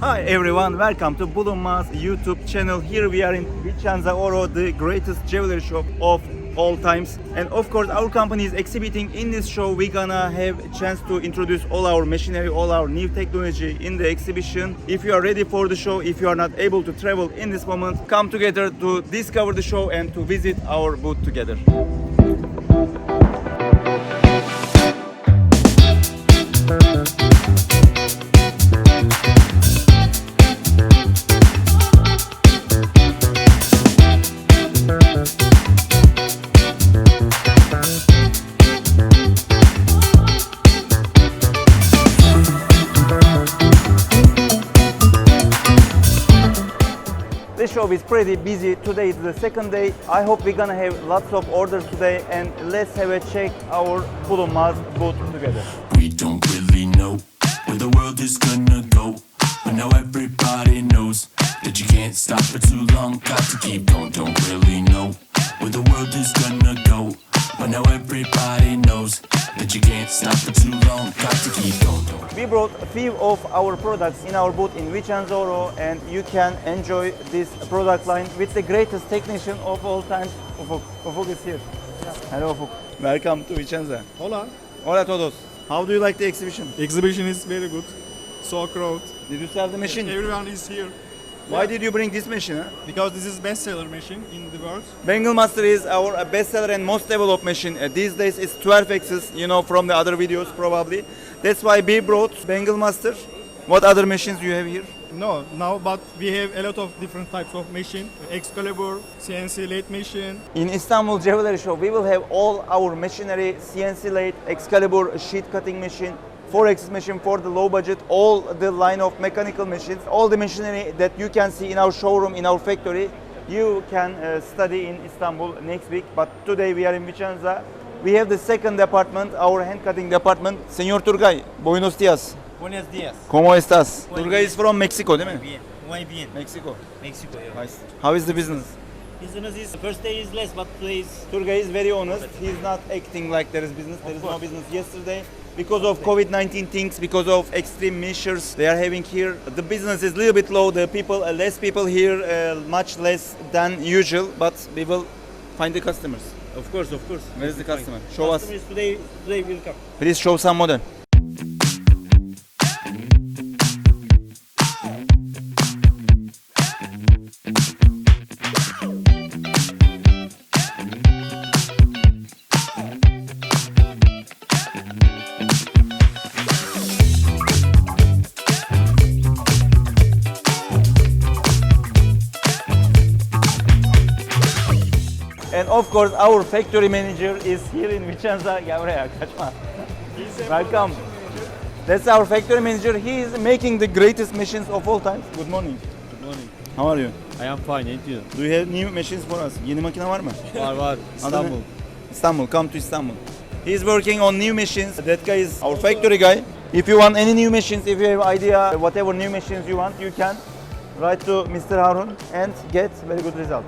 Hi everyone, welcome to Bulunmaz YouTube channel. Here we are in VicenzaOro, the greatest jewelry shop of all times. And of course our company is exhibiting in this show. We're gonna have a chance to introduce all our machinery, all our new technology in the exhibition. If you are ready for the show, if you are not able to travel in this moment, come together to discover the show and to visit our booth together. The show is pretty busy. Today is the second day. I hope we're gonna have lots of orders today, and let's have a check our Bulunmaz booth together. We don't really know where the world is gonna go, but now everybody knows that you can't stop for too long. Got to keep going. Don't really know where the world is gonna go, but now everybody knows that you can't stop for too long. Got to keep going. We brought a few of our products in our booth in VicenzaOro, and you can enjoy this product line with the greatest technician of all time. Ufuk is here. Hello Ufuk. Welcome to Vicenza. Hola. Hola a todos. How do you like the exhibition? Exhibition is very good. So crowd. Did you sell the machine? Everyone is here. Why did you bring this machine? Huh? Because this is bestseller machine in the world. Micromotor is our bestseller and most developed machine. These days it's 12 axis, you know, from the other videos probably. That's why we brought Micromotor. What other machines do you have here? No, now, but we have a lot of different types of machine. Excalibur, CNC lathe machine. In Istanbul Jewelry Show, we will have all our machinery, CNC lathe, Excalibur, sheet cutting machine, 4-axis machine for the low budget, all the line of mechanical machines, all the machinery that you can see in our showroom, in our factory, you can study in Istanbul next week. But today we are in Vicenza. We have the second department, our hand cutting department. Señor Turgay, buenos días. Buenos días. ¿Cómo estás? Muy Turgay bien. is from Mexico, değil mi? Bien. Muy bien. Mexico. Mexico. Yeah. Nice. How is the business? Business is first day is less, but today is Turgay is very honest. He's not acting like there is business. There is no business yesterday. Because of COVID-19 things, because of extreme measures they are having here, the business is a little bit low. The people, less people here, much less than usual. But we will find the customers. of course. Where is the customer? Show us. Customers today will come. Please show some model. And of course our factory manager is here in Vicenza. Gel buraya, kaçma. Welcome. That's our factory manager. He is making the greatest machines of all time. Good morning. Good morning. How are you? I am fine, and you? Do you have new machines for us? Yeni makine var mı? Var. İstanbul. Istanbul. Come to Istanbul. He's working on new machines. That guy is our factory guy. If you want any new machines, if you have idea, whatever new machines you want, you can write to Mr. Harun and get very good result.